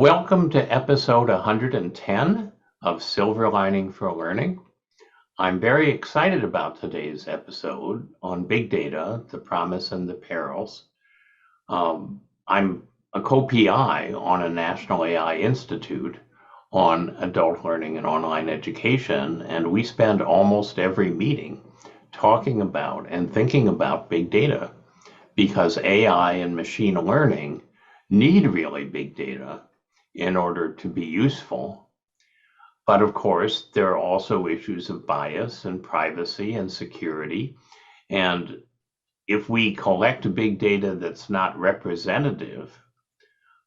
Welcome to episode 110 of Silver Lining for Learning. I'm very excited about today's episode on big data, the promise and the perils. I'm a co-PI on a National AI Institute on adult learning and online education, and we spend almost every meeting talking about and thinking about big data because AI and machine learning need really big data in order to be useful. But of course, there are also issues of bias and privacy and security. And if we collect big data that's not representative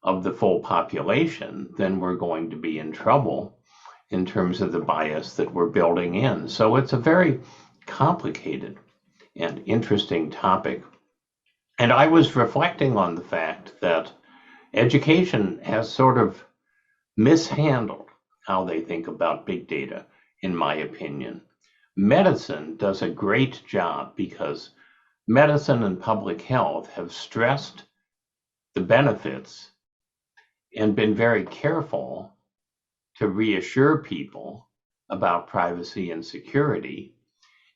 of the full population, then we're going to be in trouble in terms of the bias that we're building in. So it's a very complicated and interesting topic. And I was reflecting on the fact that education has sort of mishandled how they think about big data, in my opinion. Medicine does a great job because medicine and public health have stressed the benefits and been very careful to reassure people about privacy and security.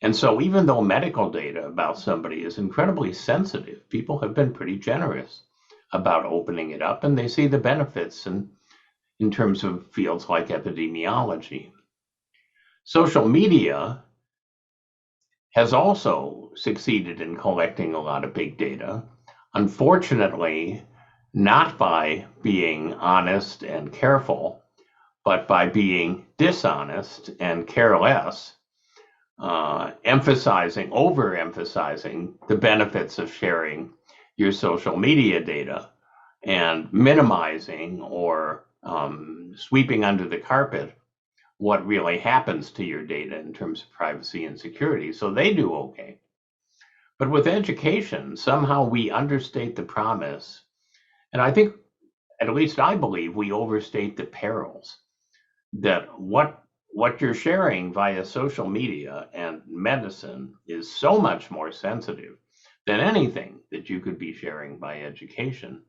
And so even though medical data about somebody is incredibly sensitive, people have been pretty generous about opening it up, and they see the benefits in terms of fields like epidemiology. Social media has also succeeded in collecting a lot of big data, unfortunately, not by being honest and careful, but by being dishonest and careless, overemphasizing the benefits of sharing your social media data and minimizing or sweeping under the carpet what really happens to your data in terms of privacy and security. So they do okay. But with education, somehow we understate the promise. And I think, at least I believe, we overstate the perils. That what you're sharing via social media and medicine is so much more sensitive than anything that you could be sharing by education.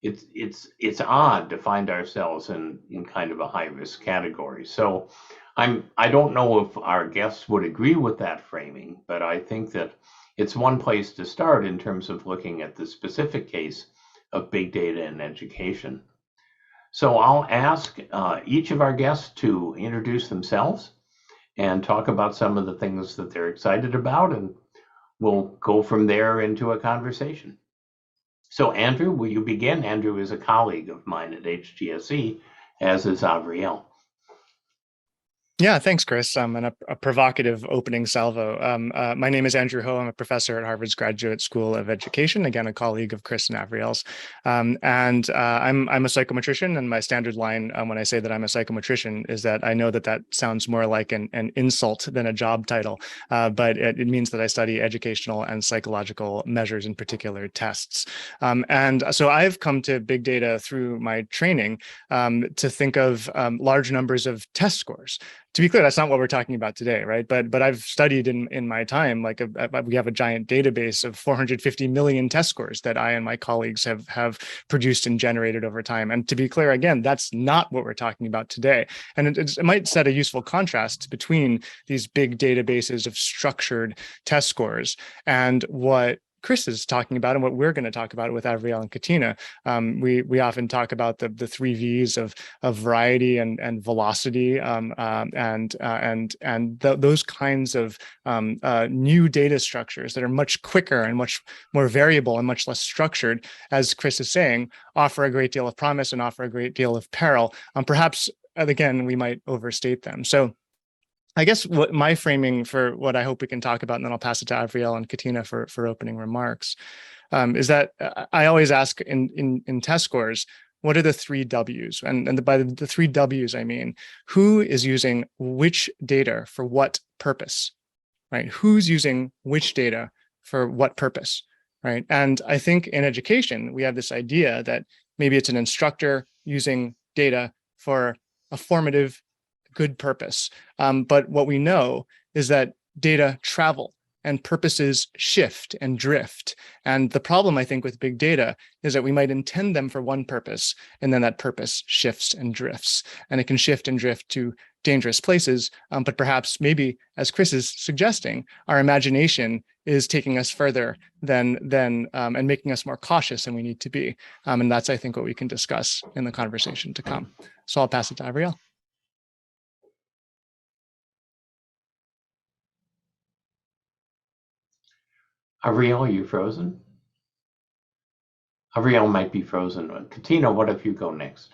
It's odd to find ourselves in kind of a high risk category. So I don't know if our guests would agree with that framing, but I think that it's one place to start in terms of looking at the specific case of big data in education. So I'll ask each of our guests to introduce themselves and talk about some of the things that they're excited about, and we'll go from there into a conversation. So Andrew, will you begin? Andrew is a colleague of mine at HGSE, as is Avriel. Yeah, thanks, Chris. And a provocative opening salvo. My name is Andrew Ho. I'm a professor at Harvard's Graduate School of Education, again, a colleague of Chris and Avriel's. I'm a psychometrician, and my standard line when I say that I'm a psychometrician is that I know that sounds more like an insult than a job title, but it means that I study educational and psychological measures, in particular tests. And so I've come to big data through my training to think of large numbers of test scores. To be clear, that's not what we're talking about today, right? But I've studied in my time, we have a giant database of 450 million test scores that I and my colleagues have produced and generated over time. And to be clear, again, that's not what we're talking about today. And it might set a useful contrast between these big databases of structured test scores and what Chris is talking about and what we're going to talk about with Avriel and Katina. We often talk about the three V's of variety and velocity those kinds of new data structures that are much quicker and much more variable and much less structured, as Chris is saying, offer a great deal of promise and offer a great deal of peril. Perhaps, again, we might overstate them. So I guess what my framing for what I hope we can talk about, and then I'll pass it to Avriel and Katina for opening remarks, is that I always ask in test scores, what are the three W's? And by the three W's, I mean, who is using which data for what purpose, right? Who's using which data for what purpose, right? And I think in education, we have this idea that maybe it's an instructor using data for a formative good purpose. But what we know is that data travel and purposes shift and drift. And the problem, I think, with big data is that we might intend them for one purpose, and then that purpose shifts and drifts. And it can shift and drift to dangerous places, but perhaps maybe, as Chris is suggesting, our imagination is taking us further than and making us more cautious than we need to be. And that's, I think, what we can discuss in the conversation to come. So I'll pass it to Avriel. Avriel, are you frozen? Avriel might be frozen. Katina, what if you go next?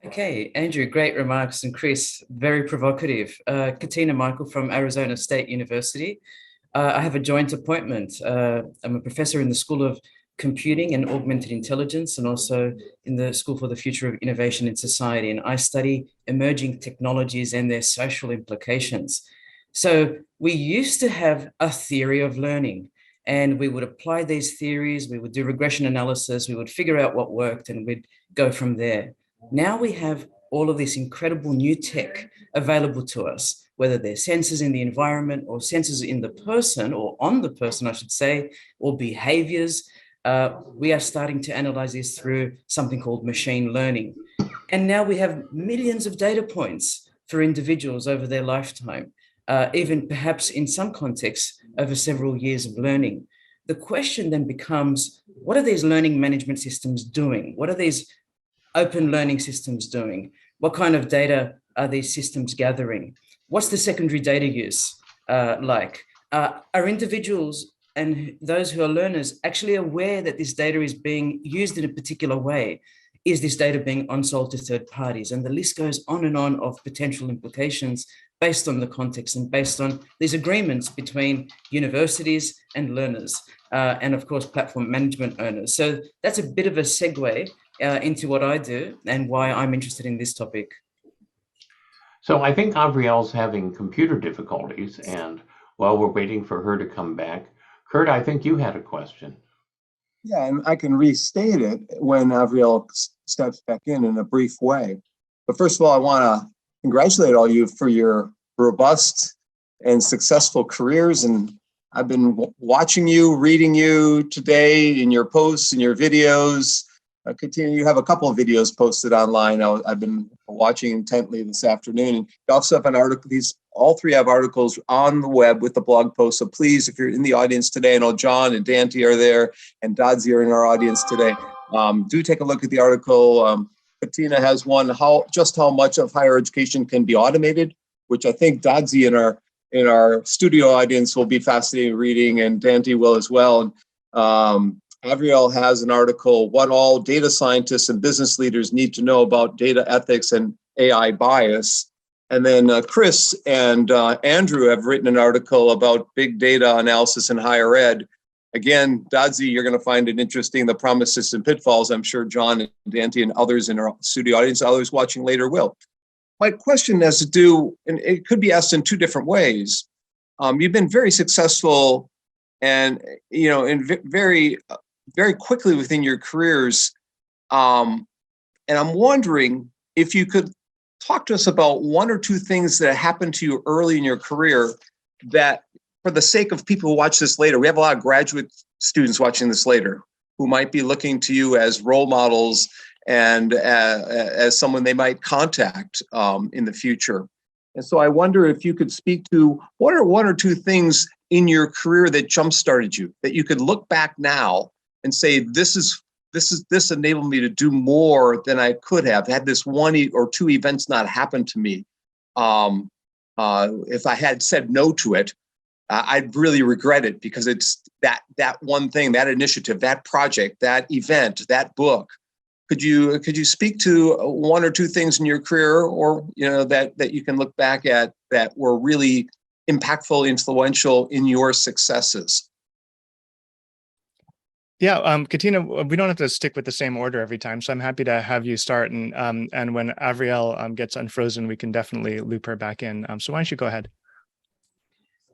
Okay, Andrew, great remarks, and Chris, very provocative. Katina Michael from Arizona State University. I have a joint appointment. I'm a professor in the School of Computing and Augmented Intelligence, and also in the School for the Future of Innovation in Society. And I study emerging technologies and their social implications. So we used to have a theory of learning, and we would apply these theories, we would do regression analysis, we would figure out what worked, and we'd go from there. Now we have all of this incredible new tech available to us, whether they're sensors in the environment or sensors in the person, or on the person, I should say, or behaviors. We are starting to analyze this through something called machine learning. And now we have millions of data points for individuals over their lifetime, even perhaps in some contexts over several years of learning. The question then becomes, what are these learning management systems doing? What are these open learning systems doing? What kind of data are these systems gathering? What's the secondary data use like? Are individuals and those who are learners actually aware that this data is being used in a particular way? Is this data being unsold to third parties? And the list goes on and on of potential implications based on the context and based on these agreements between universities and learners, and of course, platform management owners. So that's a bit of a segue into what I do and why I'm interested in this topic. So I think Avriel's having computer difficulties, and while we're waiting for her to come back, Kurt, I think you had a question. Yeah, and I can restate it when Avriel steps back in a brief way. But first of all, I want to congratulate all you for your robust and successful careers. And I've been watching you, reading you today in your posts and your videos. Katina, you have a couple of videos posted online. I've been watching intently this afternoon. And you also have an article. All three have articles on the web with the blog post. So please, if you're in the audience today, I know John and Dante are there and Dodzi are in our audience today. Do take a look at the article. Katina has one, just how much of higher education can be automated, which I think Dodzi in our studio audience will be fascinating reading, and Dante will as well. Avriel has an article, What All Data Scientists and Business Leaders Need to Know About Data Ethics and AI Bias. And then Chris and Andrew have written an article about big data analysis in higher ed. Again, Dodzi, you're going to find it interesting, the promises and pitfalls. I'm sure John and Dante and others in our studio audience, others watching later will. My question has to do, and it could be asked in two different ways. You've been very successful and, very quickly within your careers. And I'm wondering if you could talk to us about one or two things that happened to you early in your career that, for the sake of people who watch this later, we have a lot of graduate students watching this later who might be looking to you as role models and as someone they might contact in the future. And so I wonder if you could speak to what are one or two things in your career that jump-started you, that you could look back now and say, this enabled me to do more than I could have had this one or two events not happen to me. If I had said no to it, I'd really regret it, because it's that one thing, that initiative, that project, that event, that book. Could you speak to one or two things in your career, or that you can look back at that were really impactful, influential in your successes? Yeah, Katina, we don't have to stick with the same order every time, so I'm happy to have you start. And when Avriel gets unfrozen, we can definitely loop her back in. So why don't you go ahead?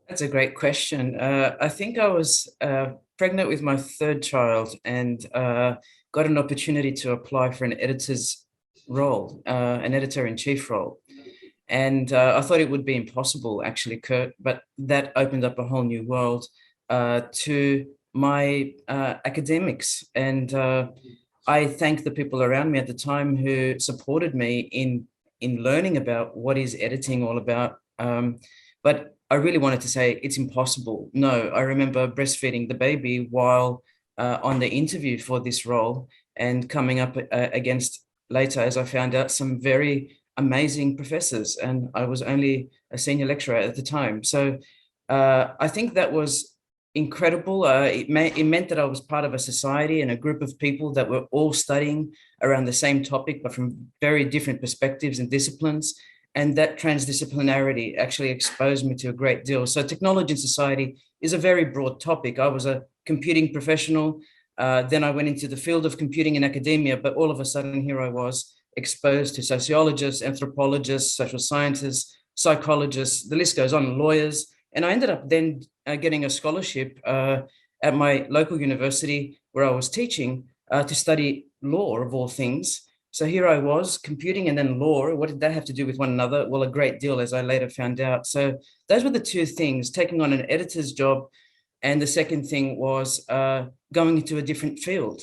That's a great question. I think I was pregnant with my third child and got an opportunity to apply for an editor's role, an editor-in-chief role. And I thought it would be impossible, actually, Kurt, but that opened up a whole new world to my academics. And I thank the people around me at the time who supported me in learning about what is editing all about. But I really wanted to say it's impossible. No, I remember breastfeeding the baby while on the interview for this role, and coming up against later, as I found out, some very amazing professors, and I was only a senior lecturer at the time. So I think that was incredible. It meant that I was part of a society and a group of people that were all studying around the same topic, but from very different perspectives and disciplines. And that transdisciplinarity actually exposed me to a great deal. So technology and society is a very broad topic. I was a computing professional. Then I went into the field of computing in academia, but all of a sudden here I was exposed to sociologists, anthropologists, social scientists, psychologists, the list goes on, lawyers. And I ended up then getting a scholarship at my local university where I was teaching to study law, of all things. So here I was, computing and then law. What did that have to do with one another? Well, a great deal, as I later found out. So those were the two things: taking on an editor's job, and the second thing was going into a different field,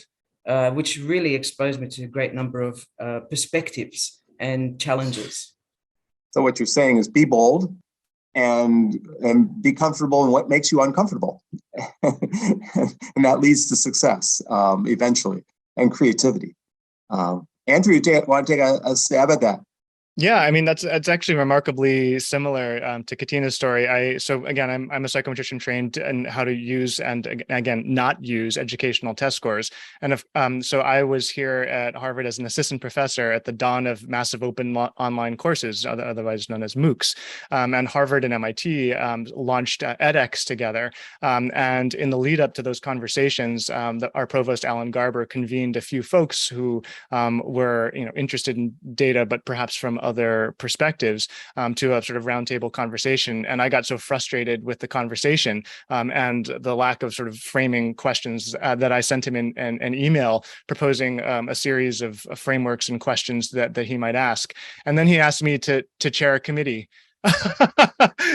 which really exposed me to a great number of perspectives and challenges. So what you're saying is be bold and be comfortable in what makes you uncomfortable. And that leads to success eventually, and creativity. Andrew, you want to take a stab at that? Yeah, I mean, that's actually remarkably similar to Katina's story. So again, I'm a psychometrician trained in how to use and again not use educational test scores. And so I was here at Harvard as an assistant professor at the dawn of massive open online courses, otherwise known as MOOCs. And Harvard and MIT launched edX together. And in the lead up to those conversations, our provost Alan Garber convened a few folks who were interested in data, but perhaps from other perspectives, to a sort of roundtable conversation. And I got so frustrated with the conversation and the lack of sort of framing questions that I sent him an email proposing a series of frameworks and questions that he might ask. And then he asked me to chair a committee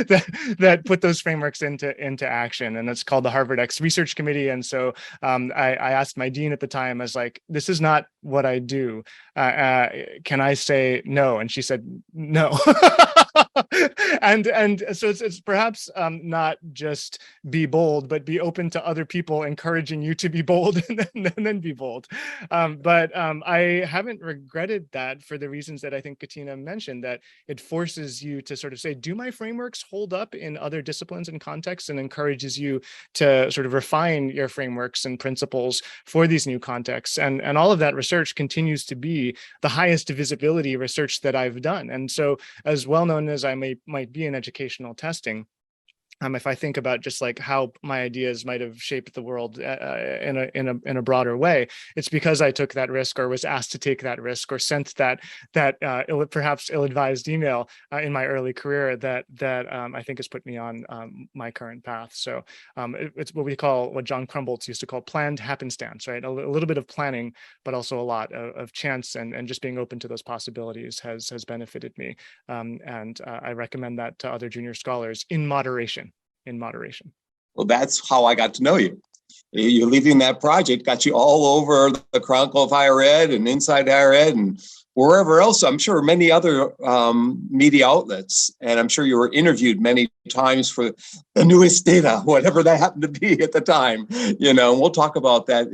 that put those frameworks into action, and it's called the Harvard X Research Committee. And so I asked my dean at the time, I was like, "This is not what I do. Can I say no?" And she said no. and so it's perhaps not just be bold, but be open to other people encouraging you to be bold, and then be bold. But I haven't regretted that for the reasons that I think Katina mentioned, that it forces you to sort of say, do my frameworks hold up in other disciplines and contexts, and encourages you to sort of refine your frameworks and principles for these new contexts. And all of that research continues to be the highest visibility research that I've done. And so, as well known as I might be in educational testing, if I think about just like how my ideas might have shaped the world in a broader way, it's because I took that risk, or was asked to take that risk, or sent that perhaps ill-advised email in my early career that I think has put me on my current path. So it's what John Crumboltz used to call planned happenstance, right? A little bit of planning, but also a lot of chance, and just being open to those possibilities has benefited me. And I recommend that to other junior scholars in moderation. Well, that's how I got to know you. You're leaving that project got you all over the Chronicle of Higher Ed and Inside Higher Ed and wherever else. I'm sure many other media outlets, and I'm sure you were interviewed many times for the newest data, whatever that happened to be at the time. And we'll talk about that.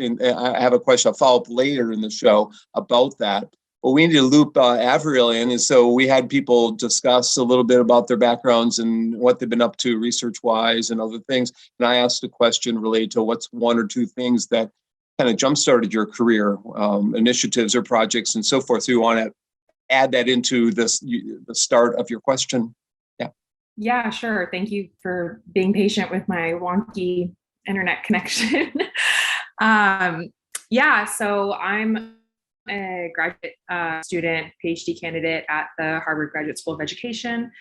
I have a question I'll follow up later in the show about that. But we need to loop Avriel in, and so we had people discuss a little bit about their backgrounds and what they've been up to research-wise and other things. And I asked a question related to what's one or two things that kind of jump-started your career, initiatives or projects and so forth. So you want to add that into the start of your question? Yeah. Yeah, sure. Thank you for being patient with my wonky internet connection. So I'm a graduate student, PhD candidate at the Harvard Graduate School of Education.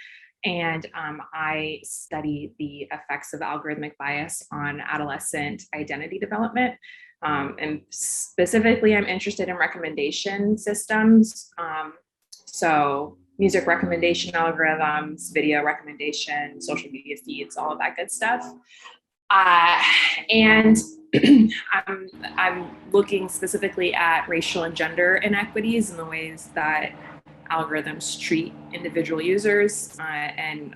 And I study the effects of algorithmic bias on adolescent identity development. And specifically, I'm interested in recommendation systems. So music recommendation algorithms, video recommendation, social media feeds, all of that good stuff. And I'm looking specifically at racial and gender inequities in the ways that algorithms treat individual users, and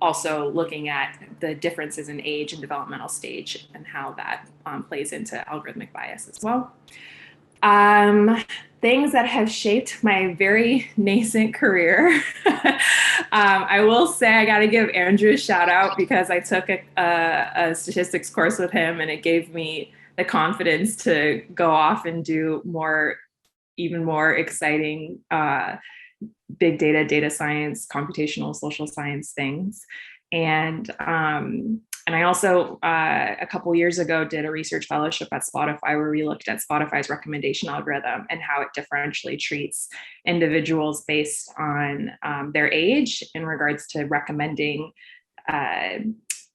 also looking at the differences in age and developmental stage and how that plays into algorithmic bias as well. Things that have shaped my very nascent career. I will say I got to give Andrew a shout out because I took a statistics course with him, and it gave me the confidence to go off and do even more exciting big data, data science, computational social science things. And I also, a couple years ago, did a research fellowship at Spotify where we looked at Spotify's recommendation algorithm and how it differentially treats individuals based on their age in regards to recommending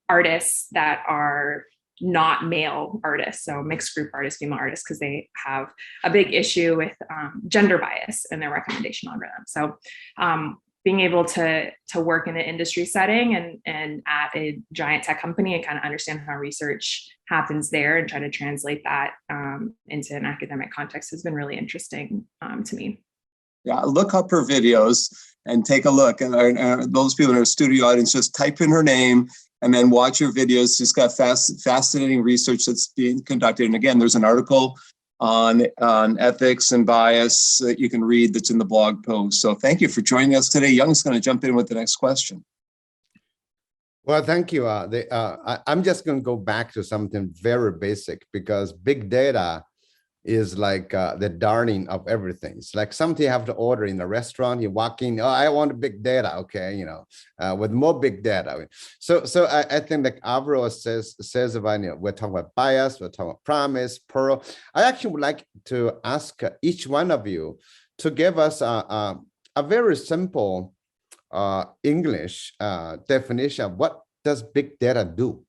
artists that are not male artists, so mixed group artists, female artists, because they have a big issue with gender bias in their recommendation algorithm. So being able to work in an industry setting and at a giant tech company and kind of understand how research happens there and try to translate that into an academic context has been really interesting to me. Yeah, look up her videos and take a look. And those people in our studio audience, just type in her name and then watch her videos. She's got fascinating research that's being conducted. And again, there's an article on ethics and bias that you can read that's in the blog post. So thank you for joining us today. Young's going to jump in with the next question. Well, thank you. I'm just going to go back to something very basic, because big data is like the darling of everything. It's like something you have to order in a restaurant. You walk in, oh, I want big data. Okay, you know, with more big data. So I think like Avriel says about, you know, we're talking about bias, we're talking about promise, peril. I actually would like to ask each one of you to give us a very simple English definition of what does big data do?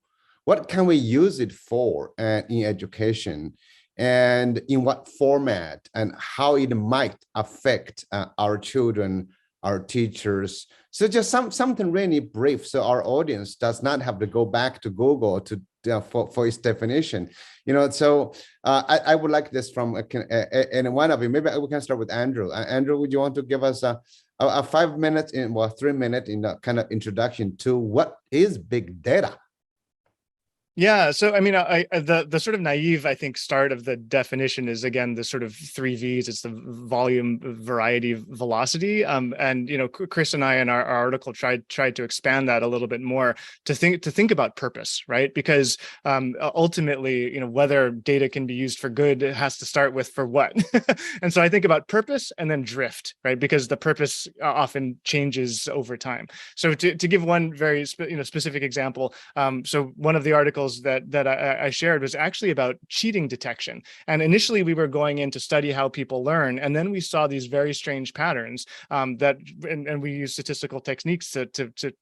What can we use it for in education? And in what format, and how it might affect our children, our teachers. So just something really brief, so our audience does not have to go back to Google to for its definition. You know, so I would like this from and one of you. Maybe we can start with Andrew. Andrew, would you want to give us a 5 minutes in, well, 3 minutes in the kind of introduction to what is big data? Yeah, so I mean, the sort of naive, I think, start of the definition is, again, the sort of 3 V's. It's the volume, variety, velocity. And you know, Chris and I in our article tried to expand that a little bit more to think about purpose, right? Because ultimately, you know, whether data can be used for good, it has to start with for what. And so I think about purpose and then drift, right? Because the purpose often changes over time. So to give one very specific example, so one of the articles that I shared was actually about cheating detection. And initially we were going in to study how people learn. And then we saw these very strange patterns and we use statistical techniques to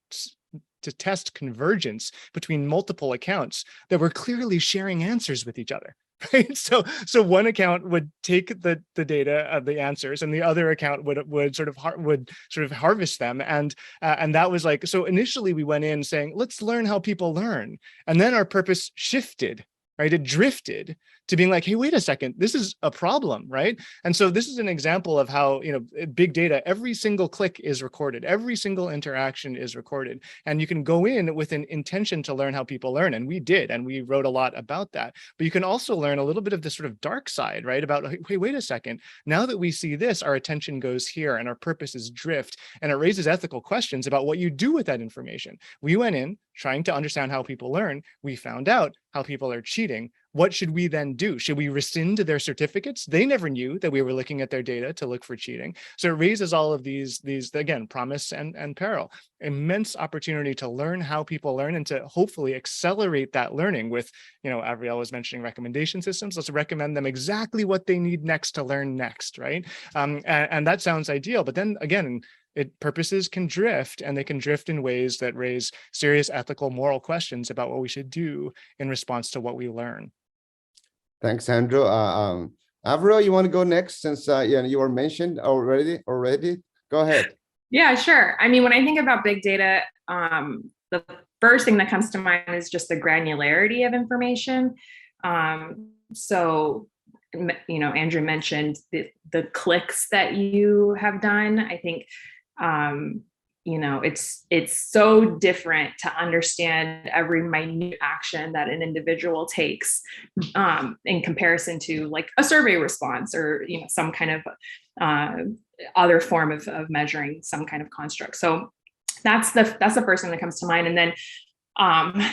test convergence between multiple accounts that were clearly sharing answers with each other. Right. So one account would take the data of the answers, and the other account would sort of harvest them. And that was like, so initially we went in saying, let's learn how people learn. And then our purpose shifted, right? It drifted to being like, hey, wait a second, this is a problem, right? And so this is an example of how, you know, big data, every single click is recorded, every single interaction is recorded. And you can go in with an intention to learn how people learn. And we did, and we wrote a lot about that. But you can also learn a little bit of the sort of dark side, right? About, hey, wait a second, now that we see this, our attention goes here and our purposes drift. And it raises ethical questions about what you do with that information. We went in trying to understand how people learn. We found out how people are cheating. What should we then do? Should we rescind their certificates? They never knew that we were looking at their data to look for cheating. So it raises all of these again, promise and peril. Immense opportunity to learn how people learn and to hopefully accelerate that learning with, you know, Avriel was mentioning recommendation systems. Let's recommend them exactly what they need next to learn next, right? And that sounds ideal. But then again, purposes can drift, and they can drift in ways that raise serious ethical, moral questions about what we should do in response to what we learn. Thanks, Andrew. Avriel, you want to go next since yeah, you were mentioned already? Go ahead. Yeah, sure. I mean, when I think about big data, the first thing that comes to mind is just the granularity of information. So, you know, Andrew mentioned the clicks that you have done. I think, you know, it's so different to understand every minute action that an individual takes in comparison to like a survey response or, you know, some kind of other form of measuring some kind of construct. So that's the first thing that comes to mind. And then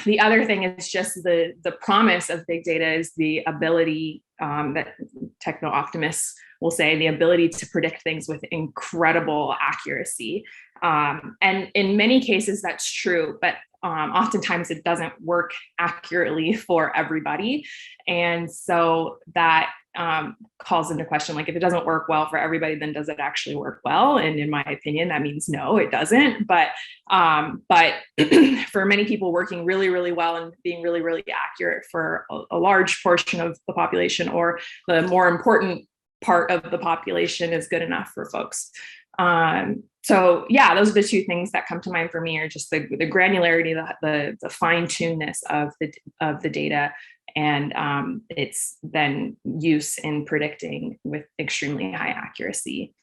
the other thing is just the promise of big data is the ability that techno optimists will say, the ability to predict things with incredible accuracy. And in many cases, that's true, but oftentimes it doesn't work accurately for everybody. And so that calls into question, like, if it doesn't work well for everybody, then does it actually work well? And in my opinion, that means no, it doesn't. But for many people, working really, really well and being really, really accurate for a large portion of the population, or the more important part of the population, is good enough for folks. So yeah, those are the two things that come to mind for me, are just the granularity, the fine-tunedness of the data, and its then use in predicting with extremely high accuracy.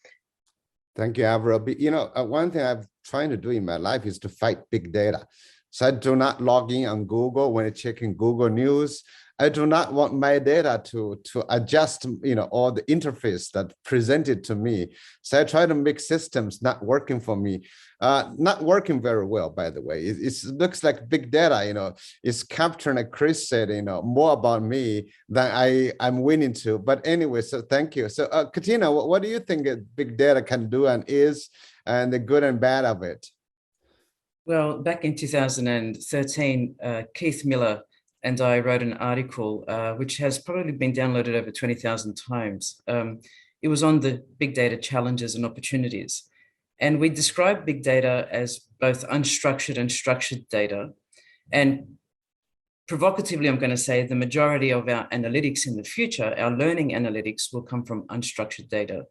Thank you, Avriel. You know, one thing I'm trying to do in my life is to fight big data. So I do not log in on Google when I'm checking Google News. I do not want my data to adjust, you know, all the interface that presented to me. So I try to make systems not working for me, not working very well, by the way. It looks like big data, you know, is capturing, like Chris said, you know, more about me than I'm willing to. But anyway, so thank you. So Katina, what do you think big data can do and is, and the good and bad of it? Well, back in 2013, Keith Miller and I wrote an article which has probably been downloaded over 20,000 times. It was on the big data challenges and opportunities. And we described big data as both unstructured and structured data. And provocatively, I'm going to say the majority of our analytics in the future, our learning analytics, will come from unstructured data.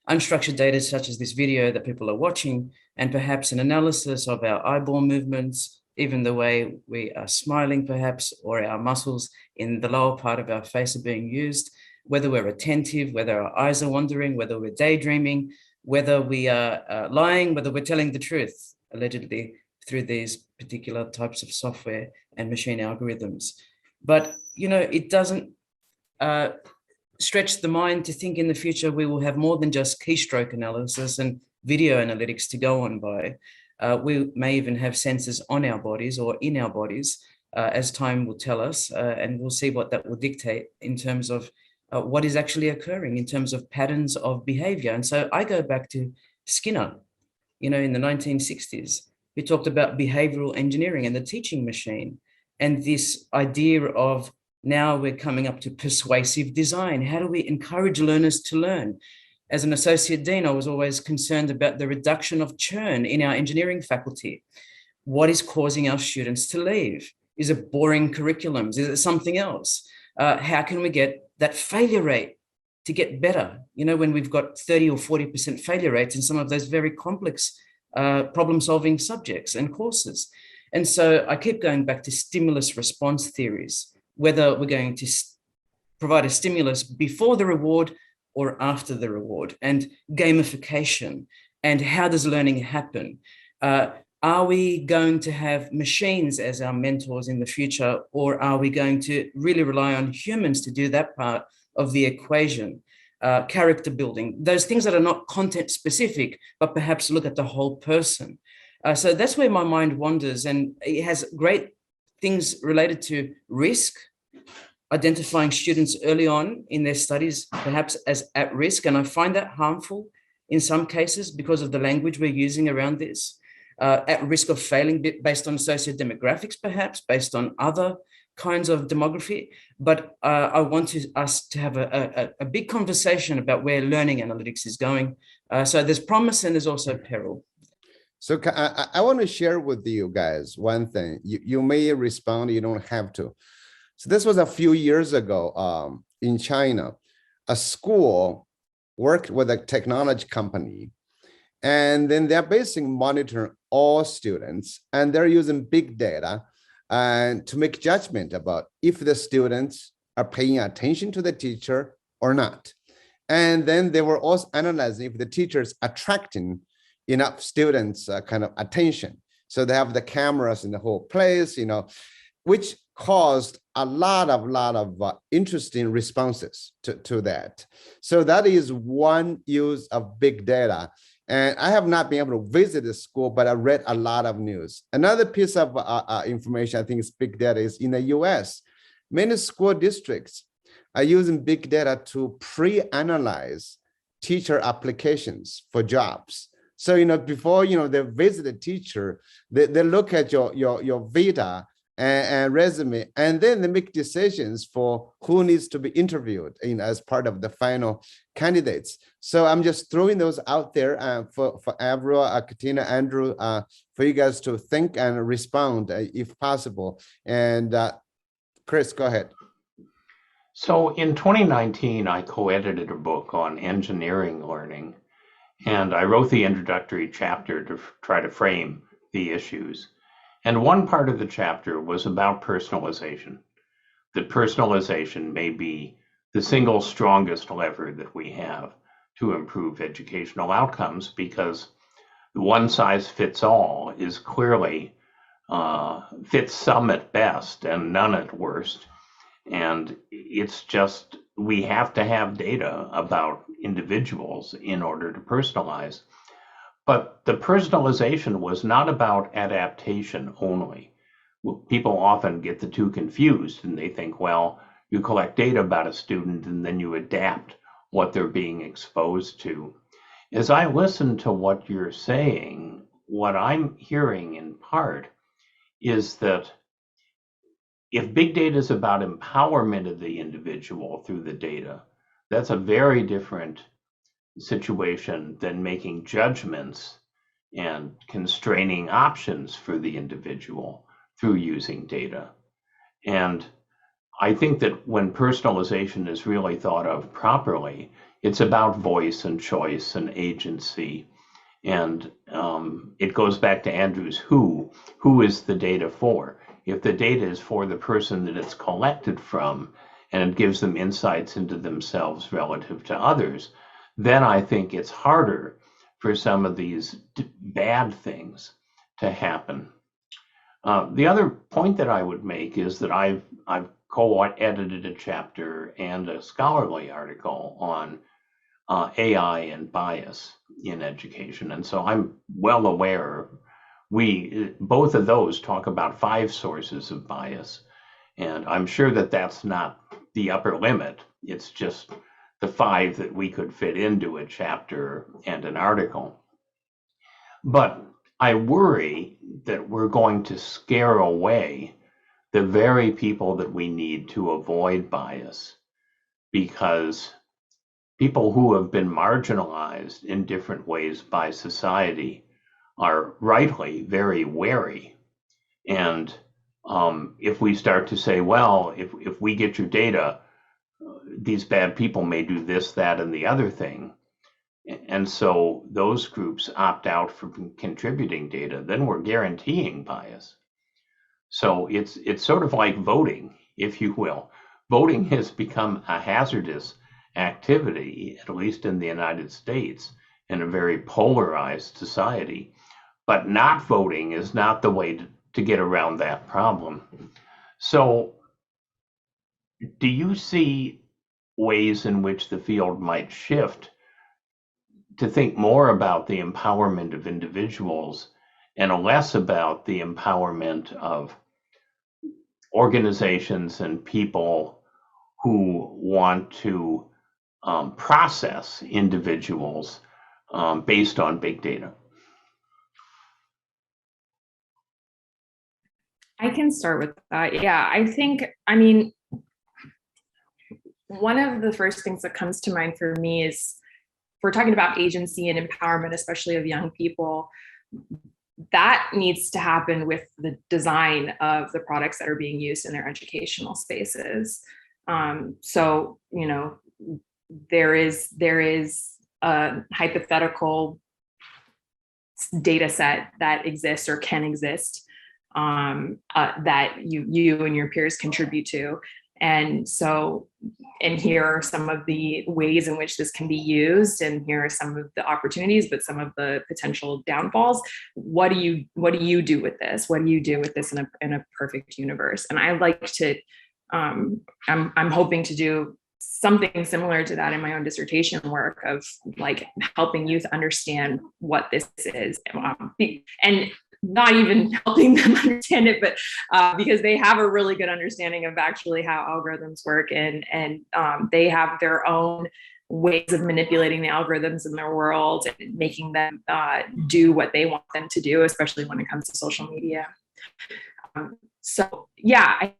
Unstructured data such as this video that people are watching, and perhaps an analysis of our eyeball movements, even the way we are smiling perhaps, or our muscles in the lower part of our face are being used, whether we're attentive, whether our eyes are wandering, whether we're daydreaming, whether we are lying, whether we're telling the truth, allegedly, through these particular types of software and machine algorithms. But, you know, it doesn't stretch the mind to think in the future we will have more than just keystroke analysis and video analytics to go on by. We may even have sensors on our bodies or in our bodies, as time will tell us, and we'll see what that will dictate in terms of what is actually occurring in terms of patterns of behavior. And so I go back to Skinner, you know, in the 1960s, who talked about behavioral engineering and the teaching machine, and this idea of now we're coming up to persuasive design. How do we encourage learners to learn? As an associate dean, I was always concerned about the reduction of churn in our engineering faculty. What is causing our students to leave? Is it boring curriculums? Is it something else? How can we get that failure rate to get better? You know, when we've got 30 or 40% failure rates in some of those very complex problem-solving subjects and courses. And so I keep going back to stimulus response theories, whether we're going to provide a stimulus before the reward or after the reward, and gamification, and how does learning happen? Are we going to have machines as our mentors in the future, or are we going to really rely on humans to do that part of the equation? Character building, those things that are not content specific, but perhaps look at the whole person. So that's where my mind wanders, and it has great things related to risk, identifying students early on in their studies, perhaps as at risk. And I find that harmful in some cases because of the language we're using around this, at risk of failing based on sociodemographics, perhaps based on other kinds of demography. But I want us to have a big conversation about where learning analytics is going. So there's promise and there's also peril. So I want to share with you guys one thing. You may respond, you don't have to. So this was a few years ago in China. a school worked with a technology company, and then they're basically monitoring all students, and they're using big data and to make judgment about if the students are paying attention to the teacher or not. And then they were also analyzing if the teachers attracting enough students kind of attention. So they have the cameras in the whole place, which caused a lot of interesting responses to that. So that is one use of big data. And I have not been able to visit the school, but I read a lot of news. Another piece of information I think is big data is in the US, many school districts are using big data to pre-analyze teacher applications for jobs. So, before, they visit a teacher, they look at your vita and resume, and then they make decisions for who needs to be interviewed as part of the final candidates. So I'm just throwing those out there for Avriel, Katina, Andrew, for you guys to think and respond if possible. And Chris, go ahead. So in 2019, I co-edited a book on engineering learning, and I wrote the introductory chapter to try to frame the issues. And one part of the chapter was about personalization, that personalization may be the single strongest lever that we have to improve educational outcomes, because the one size fits all is clearly fits some at best and none at worst. And it's just, we have to have data about individuals in order to personalize. But the personalization was not about adaptation only. People often get the two confused, and they think, well, you collect data about a student and then you adapt what they're being exposed to. As I listen to what you're saying, what I'm hearing in part is that if big data is about empowerment of the individual through the data, that's a very different situation than making judgments and constraining options for the individual through using data. And I think that when personalization is really thought of properly, it's about voice and choice and agency. And it goes back to Andrew's who is the data for? If the data is for the person that it's collected from, and it gives them insights into themselves relative to others, then I think it's harder for some of these bad things to happen. The other point that I would make is that I've co-edited a chapter and a scholarly article on AI and bias in education. And so I'm well aware, both of those talk about 5 sources of bias. And I'm sure that that's not the upper limit. It's just the 5 that we could fit into a chapter and an article. But I worry that we're going to scare away the very people that we need to avoid bias, because people who have been marginalized in different ways by society are rightly very wary. And if we start to say, well, if we get your data, these bad people may do this, that, and the other thing, and so those groups opt out from contributing data, then we're guaranteeing bias. So it's sort of like voting, if you will. Voting has become a hazardous activity, at least in the United States, in a very polarized society. But not voting is not the way to get around that problem. So do you see ways in which the field might shift to think more about the empowerment of individuals and less about the empowerment of organizations and people who want to process individuals based on big data? I can start with that. Yeah, one of the first things that comes to mind for me is, if we're talking about agency and empowerment, especially of young people, that needs to happen with the design of the products that are being used in their educational spaces. So, there is a hypothetical data set that exists or can exist that you and your peers contribute to. And so, and here are some of the ways in which this can be used, and here are some of the opportunities, but some of the potential downfalls. What do you do with this? What do you do with this in a perfect universe? And I like to, I'm hoping to do something similar to that in my own dissertation work, of like helping youth understand what this is, and not even helping them understand it, but because they have a really good understanding of actually how algorithms work, and they have their own ways of manipulating the algorithms in their world and making them do what they want them to do, especially when it comes to social media. So yeah, I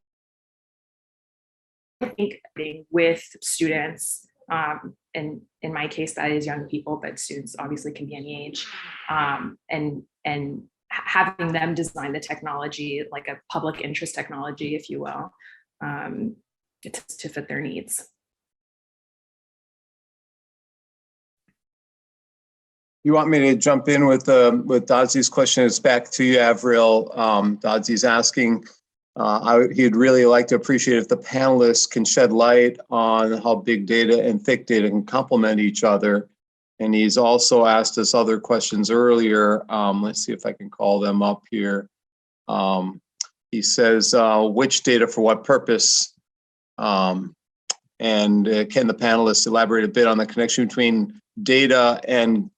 think being with students, and in my case, that is young people, but students obviously can be any age, and having them design the technology, like a public interest technology, if you will, to fit their needs. You want me to jump in with Dodsy's question? It's back to you, Avriel. Dodsy's asking, he'd really like to appreciate if the panelists can shed light on how big data and thick data can complement each other. And he's also asked us other questions earlier. Let's see if I can call them up here. He says, which data for what purpose? And can the panelists elaborate a bit on the connection between data and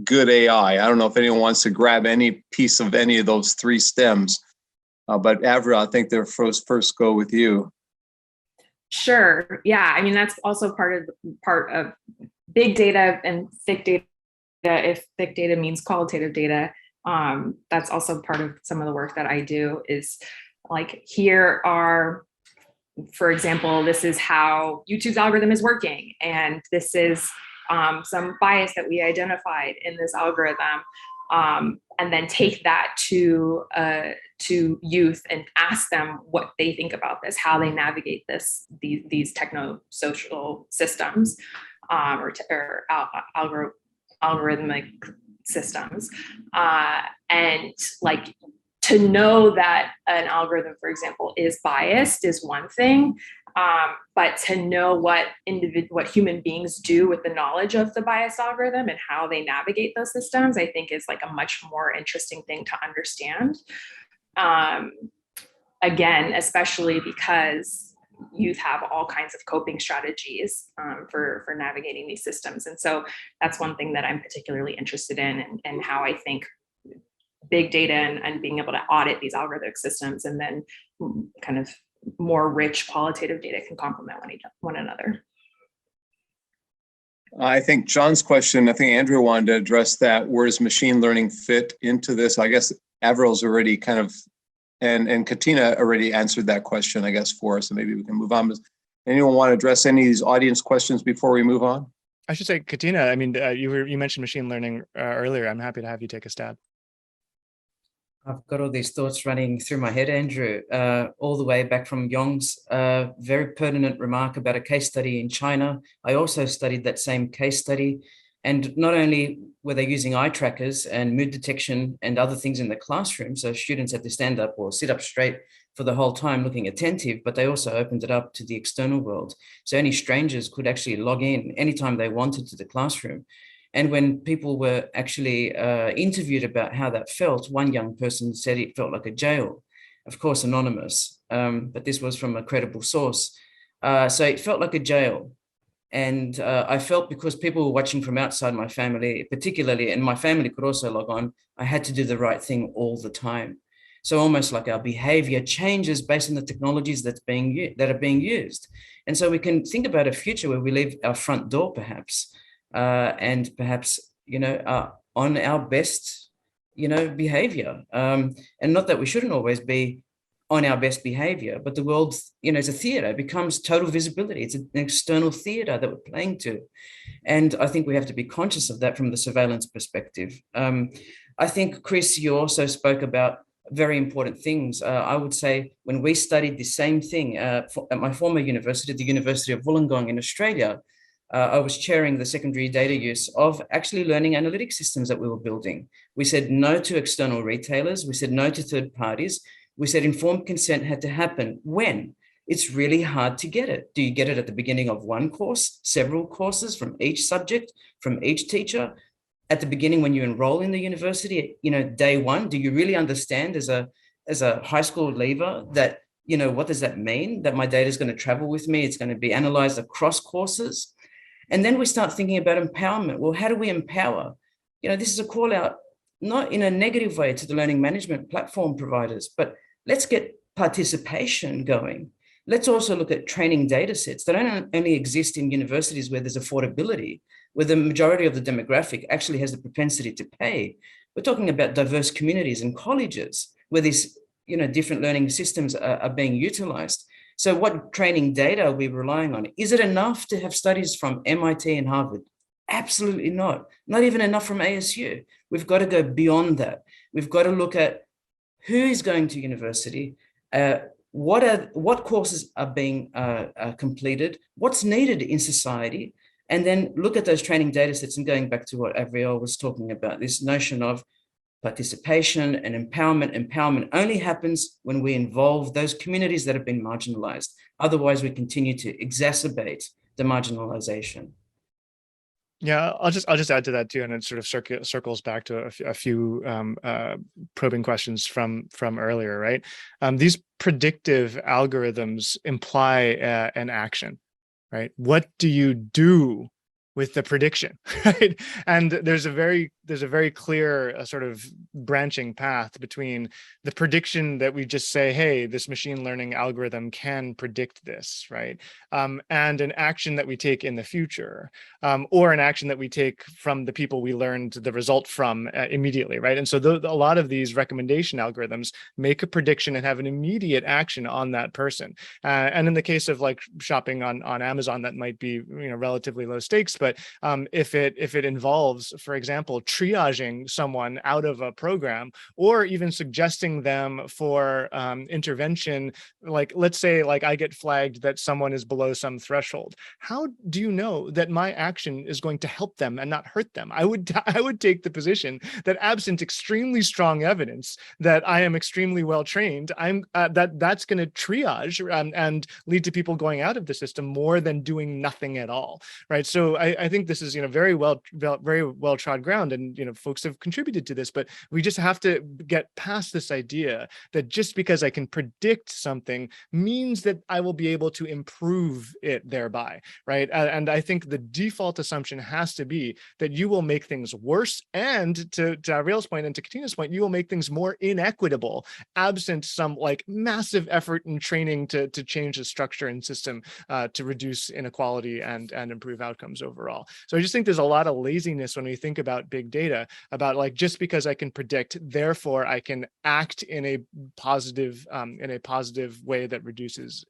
good AI? I don't know if anyone wants to grab any piece of any of those three stems, but Avriel, I think they're first go with you. Sure. Yeah. I mean, that's also part of big data and thick data. If thick data means qualitative data, that's also part of some of the work that I do. Is like, here are, for example, this is how YouTube's algorithm is working, and this is some bias that we identified in this algorithm, and then take that to youth and ask them what they think about this, how they navigate these techno-social systems, or algorithmic systems, and like, to know that an algorithm, for example, is biased is one thing, but to know what human beings do with the knowledge of the biased algorithm and how they navigate those systems, I think is like a much more interesting thing to understand. Again, especially because youth have all kinds of coping strategies for navigating these systems. And so that's one thing that I'm particularly interested in, and how I think big data and being able to audit these algorithmic systems, and then kind of more rich qualitative data can complement one another. I think John's question, I think Andrew wanted to address that. Where does machine learning fit into this? I guess Avriel's already kind of, and Katina already answered that question, I guess, for us, and maybe we can move on. Does anyone want to address any of these audience questions before we move on? I should say, Katina, I mean, you mentioned machine learning earlier. I'm happy to have you take a stab. I've got all these thoughts running through my head, Andrew, all the way back from Yong's very pertinent remark about a case study in China. I also studied that same case study. And not only were they using eye trackers and mood detection and other things in the classroom, so students had to stand up or sit up straight for the whole time looking attentive, but they also opened it up to the external world. So any strangers could actually log in anytime they wanted to the classroom. And when people were actually interviewed about how that felt, one young person said it felt like a jail, of course, anonymous, but this was from a credible source. So it felt like a jail. And I felt, because people were watching from outside my family, particularly, and my family could also log on, I had to do the right thing all the time. So almost like our behavior changes based on the technologies that are being used. And so we can think about a future where we leave our front door, perhaps, and perhaps, on our best, behavior. And not that we shouldn't always be on our best behavior, but the world, is a theater. It becomes total visibility. It's an external theater that we're playing to. And I think we have to be conscious of that from the surveillance perspective. I think, Chris, you also spoke about very important things. I would say when we studied the same thing at my former university, the University of Wollongong in Australia, I was chairing the secondary data use of actually learning analytic systems that we were building. We said no to external retailers. We said no to third parties. We said informed consent had to happen. When? It's really hard to get it. Do you get it at the beginning of one course, several courses from each subject, from each teacher? At the beginning when you enroll in the university, day one, do you really understand as a high school leaver that, what does that mean? That my data is going to travel with me. It's going to be analyzed across courses. And then we start thinking about empowerment. Well, how do we empower? This is a call out, not in a negative way to the learning management platform providers, but let's get participation going. Let's also look at training data sets that don't only exist in universities where there's affordability, where the majority of the demographic actually has the propensity to pay. We're talking about diverse communities and colleges where these different learning systems are being utilized. So what training data are we relying on? Is it enough to have studies from MIT and Harvard? Absolutely not. Not even enough from ASU. We've got to go beyond that. We've got to look at who is going to university, what courses are being completed, what's needed in society, and then look at those training data sets. And going back to what Avriel was talking about, this notion of participation and empowerment. Empowerment only happens when we involve those communities that have been marginalized. Otherwise, we continue to exacerbate the marginalization. Yeah, I'll just add to that too, and it sort of circles back to a few probing questions from earlier, right? These predictive algorithms imply an action, right? What do you do with the prediction, right? And there's a very clear sort of branching path between the prediction that we just say, hey, this machine learning algorithm can predict this, right? And an action that we take in the future, or an action that we take from the people we learned the result from immediately, right? And so a lot of these recommendation algorithms make a prediction and have an immediate action on that person. And in the case of like shopping on Amazon, that might be relatively low stakes, but if it involves, for example, triaging someone out of a program, or even suggesting them for intervention, like let's say like I get flagged that someone is below some threshold. How do you know that my action is going to help them and not hurt them? I would take the position that absent extremely strong evidence that I am extremely well trained, that's going to triage and lead to people going out of the system more than doing nothing at all, right? So I think this is very well trod ground, and folks have contributed to this, but we just have to get past this idea that just because I can predict something means that I will be able to improve it thereby, right? And I think the default assumption has to be that you will make things worse, and to Avriel's point and to Katina's point, you will make things more inequitable absent some like massive effort and training to change the structure and system to reduce inequality and improve outcomes overall. So I just think there's a lot of laziness when we think about big data, about like, just because I can predict, therefore I can act in a positive way that reduces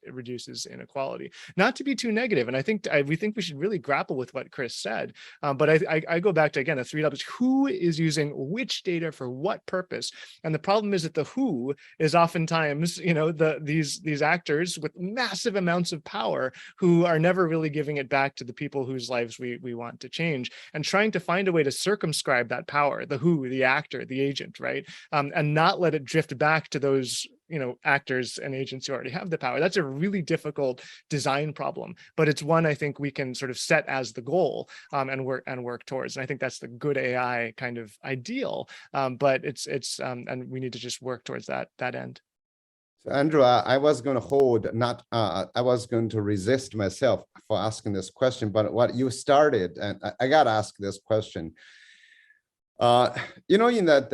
inequality. Not to be too negative, and I think we think we should really grapple with what Chris said. But I go back to, again, the 3 Ws. Who is using which data for what purpose? And the problem is that the who is oftentimes these actors with massive amounts of power who are never really giving it back to the people whose lives we want to change, and trying to find a way to circumscribe that power, the who, the actor, the agent, right? And not let it drift back to those actors and agents who already have the power. That's a really difficult design problem, but it's one I think we can sort of set as the goal and work towards. And I think that's the good AI kind of ideal, but it's and we need to just work towards that end. So Andrew, I was going to I was going to resist myself for asking this question, but what you started, and I got to ask this question. In that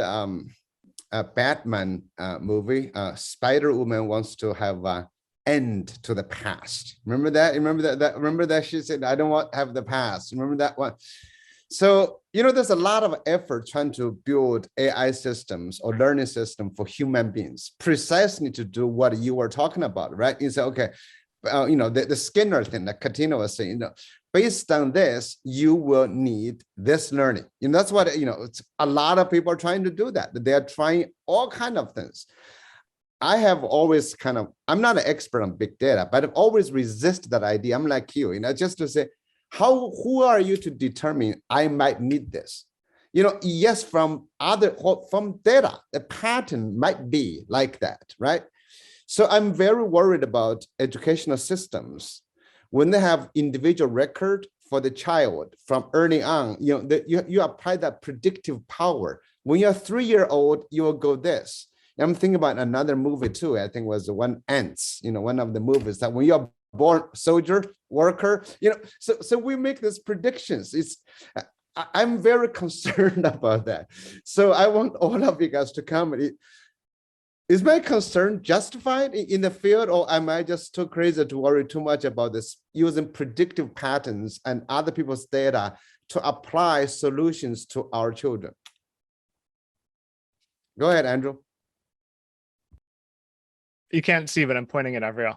Batman movie, Spider-Woman wants to have an end to the past. Remember that? Remember that she said, I don't want to have the past. Remember that one? So, there's a lot of effort trying to build AI systems or learning system for human beings, precisely to do what you were talking about, right? You say, okay, the Skinner thing that Katina was saying, based on this, you will need this learning. That's what, it's a lot of people are trying to do that. They are trying all kinds of things. I have always I'm not an expert on big data, but I've always resisted that idea. I'm like you, just to say, who are you to determine I might need this? Yes, from data, the pattern might be like that, right? So I'm very worried about educational systems when they have individual record for the child from early on. You apply that predictive power. When you're 3-year-old, you will go this. I'm thinking about another movie too. I think it was one Ants. One of the movies that when you're born soldier, worker. So we make these predictions. I'm very concerned about that. So I want all of you guys to comment. Is my concern justified in the field, or am I just too crazy to worry too much about this, using predictive patterns and other people's data to apply solutions to our children? Go ahead, Andrew. You can't see, but I'm pointing at Avriel.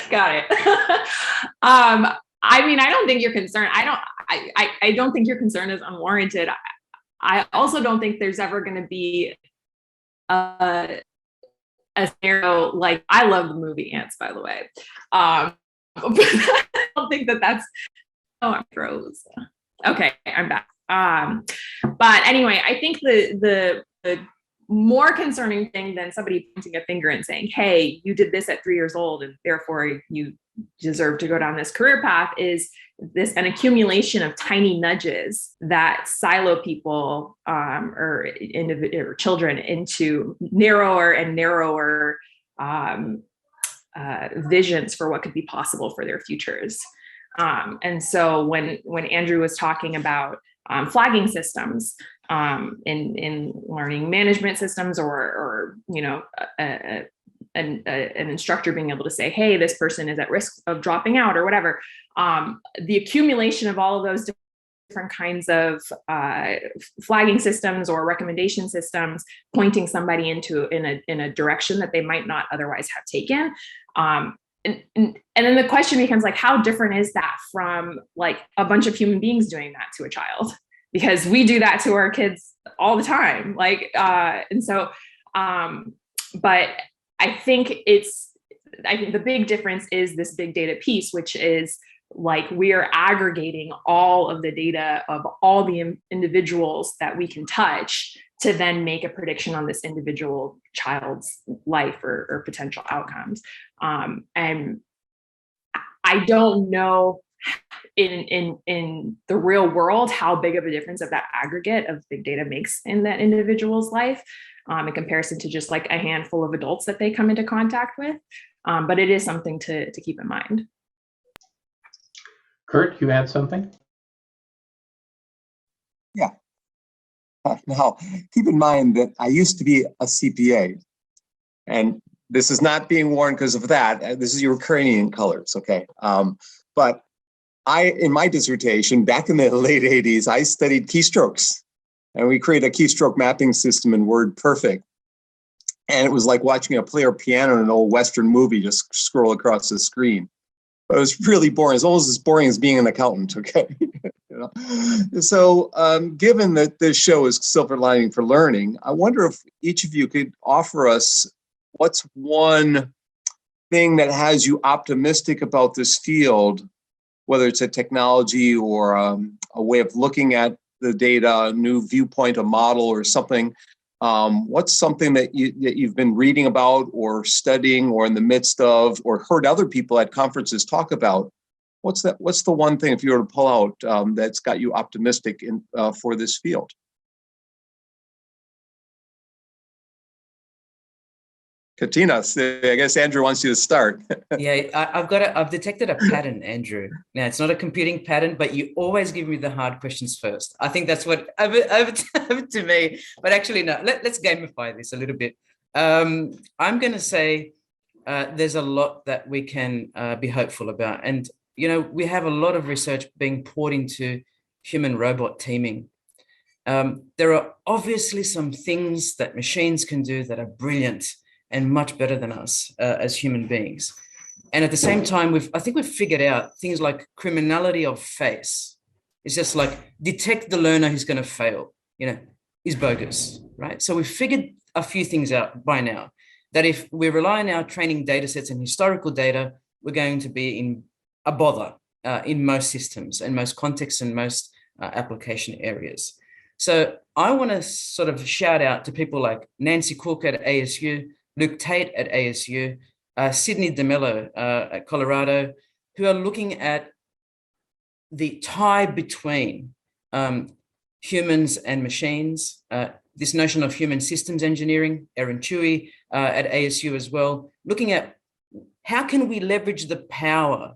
Got it. I mean, I don't think you're concerned. I don't think your concern is unwarranted. I also don't think there's ever going to be a scenario like, I love the movie Ants, by the way. But I don't think that's, oh, I'm froze. Okay, I'm back. But anyway, I think the more concerning thing than somebody pointing a finger and saying, hey, you did this at 3 years old and therefore you deserve to go down this career path, is an accumulation of tiny nudges that silo people or children into narrower and narrower visions for what could be possible for their futures. And so when Andrew was talking about flagging systems in learning management systems, or an instructor being able to say, hey, this person is at risk of dropping out or whatever, the accumulation of all of those different kinds of flagging systems or recommendation systems pointing somebody in a direction that they might not otherwise have taken. And then the question becomes like, how different is that from like a bunch of human beings doing that to a child? Because we do that to our kids all the time. But I think the big difference is this big data piece, which is like, we are aggregating all of the data of all the individuals that we can touch to then make a prediction on this individual child's life or potential outcomes. And I don't know in the real world how big of a difference of that aggregate of big data makes in that individual's life in comparison to just like a handful of adults that they come into contact with. But it is something to keep in mind. Kurt, you had something? Yeah. Now, keep in mind that I used to be a CPA, and this is not being worn because of that. This is Ukrainian colors, okay? But in my dissertation, back in the late 80s, I studied keystrokes, and we created a keystroke mapping system in WordPerfect. And it was like watching a player piano in an old Western movie just scroll across the screen. But it was really boring. It's almost as boring as being an accountant, okay? So given that this show is Silver Lining for Learning, I wonder if each of you could offer us what's one thing that has you optimistic about this field, whether it's a technology or a way of looking at the data, a new viewpoint, a model or something. What's something that you've been reading about or studying or in the midst of or heard other people at conferences talk about? What's the one thing, if you were to pull out, that's got you optimistic for this field? Katina, I guess Andrew wants you to start. Yeah, I've detected a pattern, Andrew. Now, it's not a computing pattern, but you always give me the hard questions first. I think that's what over to me. But actually, no, let's gamify this a little bit. I'm going to say there's a lot that we can be hopeful about. And, we have a lot of research being poured into human-robot teaming. There are obviously some things that machines can do that are brilliant and much better than us as human beings. And at the same time, I think we've figured out things like criminality of face. It's just like detect the learner who's going to fail, is bogus, right? So we've figured a few things out by now, that if we rely on our training data sets and historical data, we're going to be in a bother in most systems and most contexts and most application areas. So I want to sort of shout out to people like Nancy Cook at ASU, Luke Tate at ASU, Sydney DeMello at Colorado, who are looking at the tie between humans and machines, this notion of human systems engineering, Erin Chewy at ASU as well, looking at how can we leverage the power,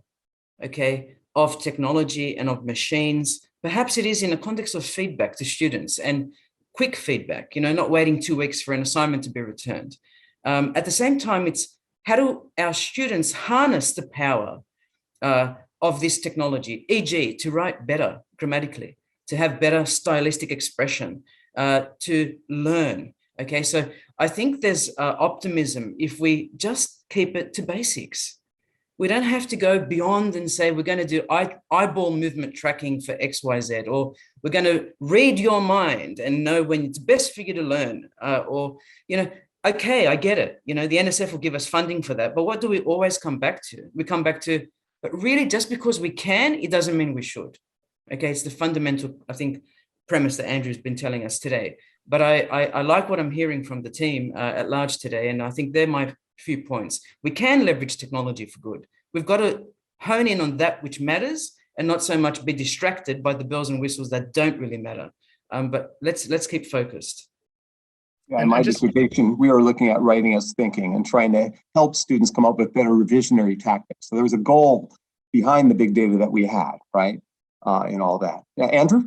okay, of technology and of machines. Perhaps it is in the context of feedback to students and quick feedback, not waiting 2 weeks for an assignment to be returned. At the same time, it's how do our students harness the power of this technology, e.g., to write better grammatically, to have better stylistic expression, to learn. Okay, so I think there's optimism if we just keep it to basics. We don't have to go beyond and say we're going to do eyeball movement tracking for X, Y, Z, or we're going to read your mind and know when it's best for you to learn, okay, I get it. The NSF will give us funding for that, but what do we always come back to? We come back to, but really just because we can, it doesn't mean we should. Okay, it's the fundamental, I think, premise that Andrew's been telling us today. But I like what I'm hearing from the team at large today, and I think they're my few points. We can leverage technology for good. We've got to hone in on that which matters and not so much be distracted by the bells and whistles that don't really matter. But let's keep focused. Yeah, in my dissertation, we were looking at writing as thinking and trying to help students come up with better revisionary tactics. So there was a goal behind the big data that we had, right? And all that. Yeah, Andrew?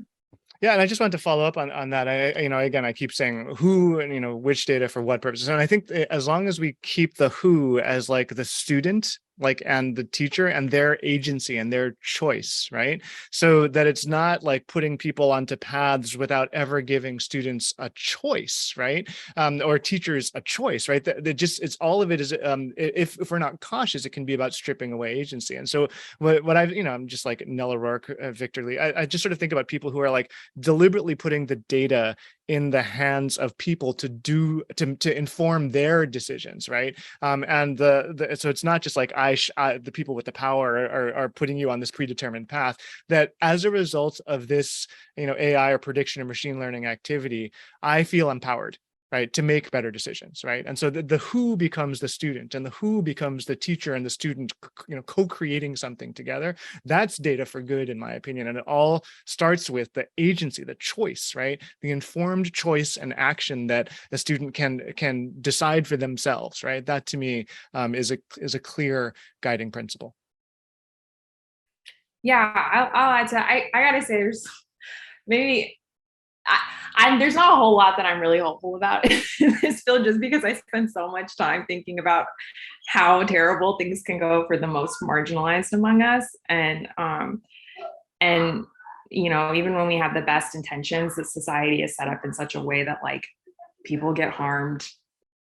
Yeah, and I just wanted to follow up on that. Again, I keep saying who and which data for what purposes. And I think as long as we keep the who as like the student, and the teacher and their agency and their choice, right? So that it's not like putting people onto paths without ever giving students a choice, right? Or teachers a choice, right? It's all of it is, if we're not cautious, it can be about stripping away agency. And so what I've, I'm just like Nella Rourke, Victor Lee. I just sort of think about people who are like deliberately putting the data in the hands of people to inform their decisions, right? And so it's not just like the people with the power are putting you on this predetermined path. That as a result of this, AI or prediction or machine learning activity, I feel empowered, right, to make better decisions, right? And so the who becomes the student, and the who becomes the teacher and the student, co-creating something together. That's data for good, in my opinion. And it all starts with the agency, the choice, right? The informed choice and action that the student can decide for themselves, right? That to me is a clear guiding principle. Yeah, I'll add to that. I gotta say, there's maybe there's not a whole lot that I'm really hopeful about in this field, just because I spend so much time thinking about how terrible things can go for the most marginalized among us. And even when we have the best intentions, the society is set up in such a way that like people get harmed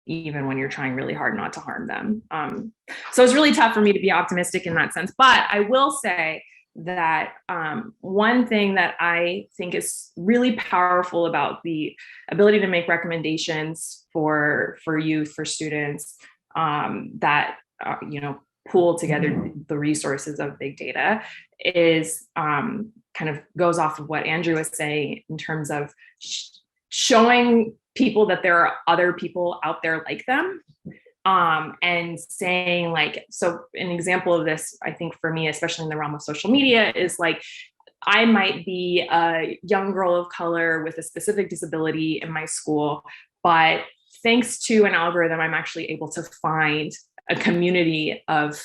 even when you're trying really hard not to harm them. So it's really tough for me to be optimistic in that sense. But I will say that one thing that I think is really powerful about the ability to make recommendations for youth, for students, that pool together the resources of big data is kind of goes off of what Andrew was saying in terms of showing people that there are other people out there like them. And saying like, so an example of this, I think for me, especially in the realm of social media, is like, I might be a young girl of color with a specific disability in my school, but thanks to an algorithm, I'm actually able to find a community of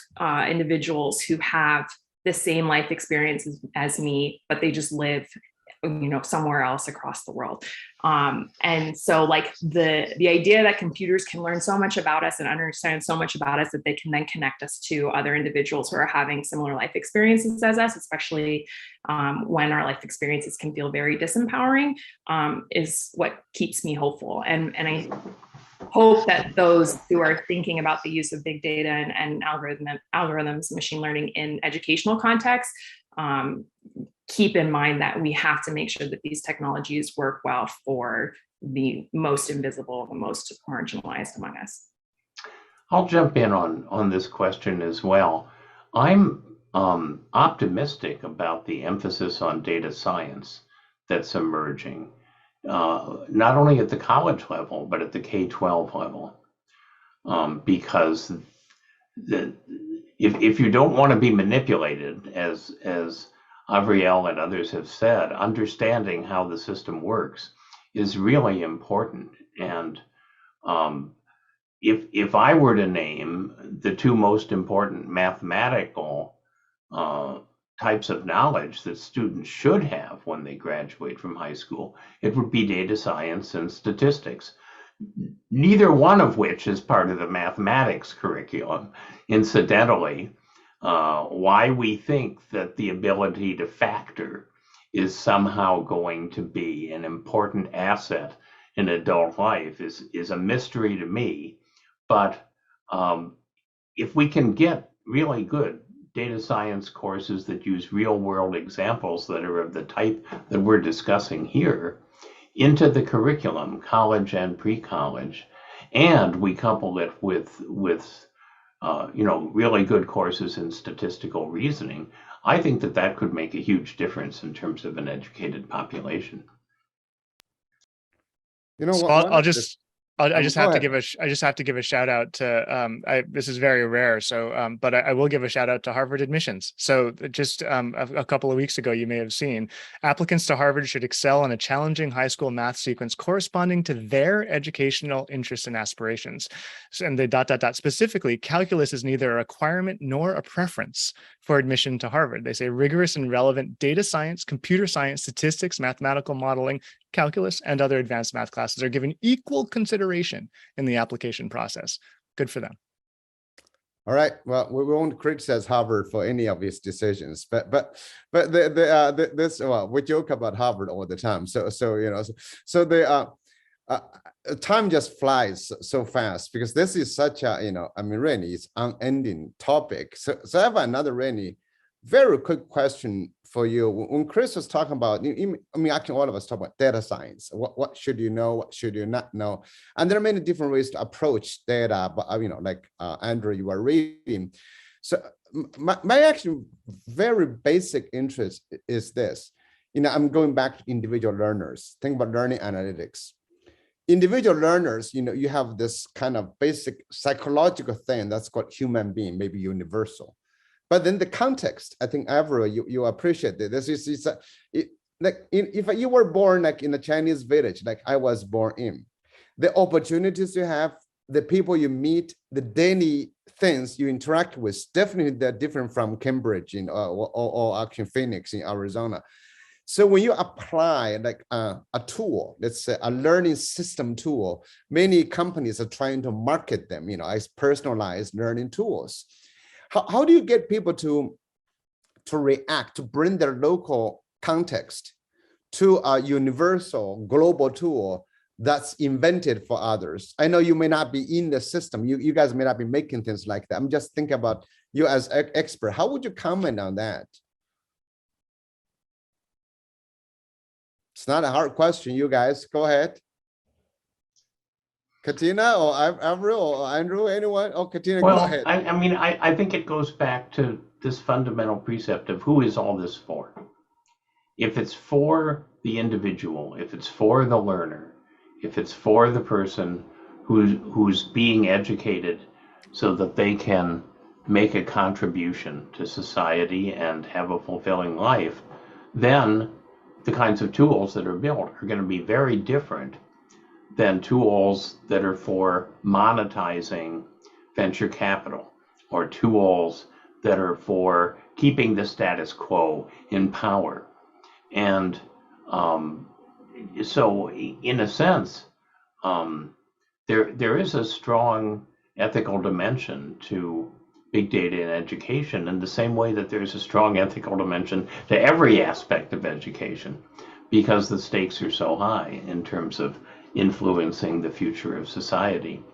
individuals who have the same life experiences as me, but they just live somewhere else across the world. And so like the idea that computers can learn so much about us and understand so much about us that they can then connect us to other individuals who are having similar life experiences as us, especially when our life experiences can feel very disempowering, is what keeps me hopeful. And I hope that those who are thinking about the use of big data and algorithms, machine learning in educational contexts, keep in mind that we have to make sure that these technologies work well for the most invisible, the most marginalized among us. I'll jump in on this question as well. I'm optimistic about the emphasis on data science that's emerging, not only at the college level, but at the K-12 level. Because if you don't want to be manipulated, as Avriel and others have said, understanding how the system works is really important. And if I were to name the two most important mathematical types of knowledge that students should have when they graduate from high school, it would be data science and statistics. Neither one of which is part of the mathematics curriculum. Incidentally, why we think that the ability to factor is somehow going to be an important asset in adult life is a mystery to me. But if we can get really good data science courses that use real world examples that are of the type that we're discussing here into the curriculum, college and pre-college, and we couple it with really good courses in statistical reasoning, I think that could make a huge difference in terms of an educated population. You know So what? I just have Go to ahead. give a shout out to this is very rare, so but I will give a shout out to Harvard admissions. So just a couple of weeks ago, you may have seen applicants to Harvard should excel in a challenging high school math sequence corresponding to their educational interests and aspirations. So, and the ... specifically, calculus is neither a requirement nor a preference for admission to Harvard. They say rigorous and relevant data science, computer science, statistics, mathematical modeling, calculus, and other advanced math classes are given equal consideration in the application process. Good for them. All right. Well, we won't criticize Harvard for any of its decisions, but we joke about Harvard all the time. So time just flies so fast because this is such a really it's unending topic. So I have another really very quick question for you. When Chris was talking about, actually all of us talk about data science. What should you know? What should you not know? And there are many different ways to approach data, but like Andrew, you are reading. So my actually very basic interest is this. I'm going back to individual learners. Think about learning analytics. Individual learners, you have this kind of basic psychological thing that's called human being, maybe universal. But then the context, I think, Avriel, you appreciate it. This is like if you were born like in a Chinese village, like I was born in, the opportunities you have, the people you meet, the daily things you interact with, definitely they're different from Cambridge or actually Phoenix in Arizona. So when you apply like a tool, let's say a learning system tool, many companies are trying to market them, as personalized learning tools. How do you get people to react, to bring their local context to a universal global tool that's invented for others? I know you may not be in the system. You guys may not be making things like that. I'm just thinking about you as an expert. How would you comment on that? It's not a hard question, you guys. Go ahead. Katina or Avriel or Andrew, anyone? Oh, Katina, well, go ahead. I think it goes back to this fundamental precept of who is all this for? If it's for the individual, if it's for the learner, if it's for the person who's being educated so that they can make a contribution to society and have a fulfilling life, then the kinds of tools that are built are going to be very different than tools that are for monetizing venture capital or tools that are for keeping the status quo in power. And so in a sense, there is a strong ethical dimension to big data in education in the same way that there's a strong ethical dimension to every aspect of education, because the stakes are so high in terms of influencing the future of society.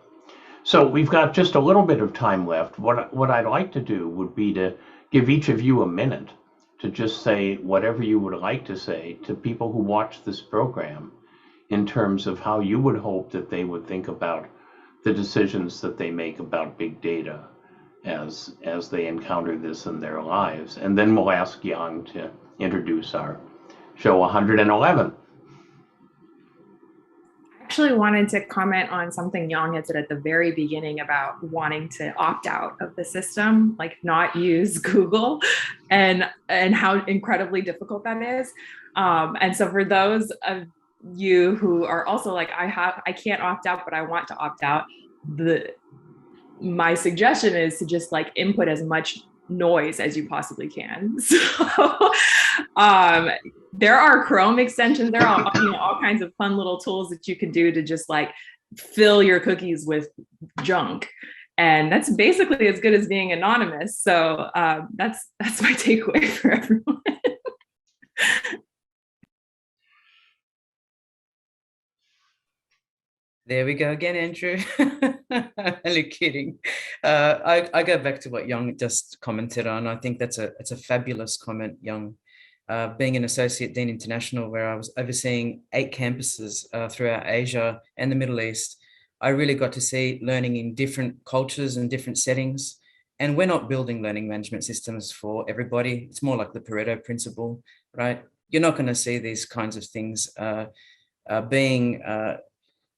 So we've got just a little bit of time left. What I'd like to do would be to give each of you a minute to just say whatever you would like to say to people who watch this program in terms of how you would hope that they would think about the decisions that they make about big data. as they encounter this in their lives. And then we'll ask Young to introduce our show 111. I actually wanted to comment on something Yang had said at the very beginning about wanting to opt out of the system, like not use Google, and how incredibly difficult that is. And so for those of you who are also like, I can't opt out, but I want to opt out, my suggestion is to just like input as much noise as you possibly can. So there are Chrome extensions, there are all kinds of fun little tools that you can do to just like fill your cookies with junk. And that's basically as good as being anonymous. So that's my takeaway for everyone. There we go again, Andrew. Only kidding. I go back to what Young just commented on. I think it's a fabulous comment, Young. Being an Associate Dean International, where I was overseeing 8 campuses throughout Asia and the Middle East, I really got to see learning in different cultures and different settings. And we're not building learning management systems for everybody. It's more like the Pareto principle, right? You're not going to see these kinds of things being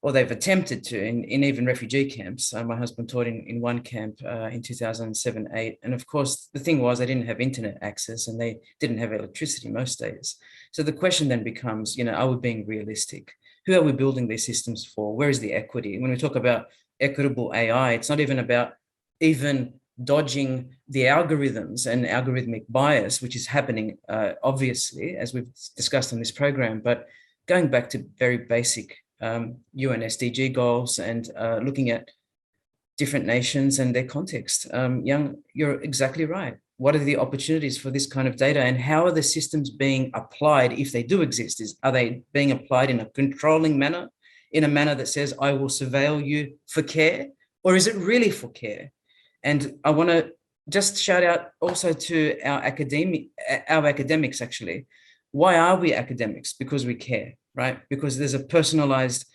or they've attempted to in even refugee camps. My husband taught in one camp in 2007-8. And of course, the thing was they didn't have internet access and they didn't have electricity most days. So the question then becomes, are we being realistic? Who are we building these systems for? Where is the equity? When we talk about equitable AI, it's not even about even dodging the algorithms and algorithmic bias, which is happening, obviously, as we've discussed in this program, but going back to very basic UN SDG goals and looking at different nations and their context. Young, you're exactly right. What are the opportunities for this kind of data and how are the systems being applied if they do exist? Are they being applied in a controlling manner, in a manner that says, I will surveil you for care, or is it really for care? And I want to just shout out also to our academics, actually. Why are we academics? Because we care, right? Because there's a personalized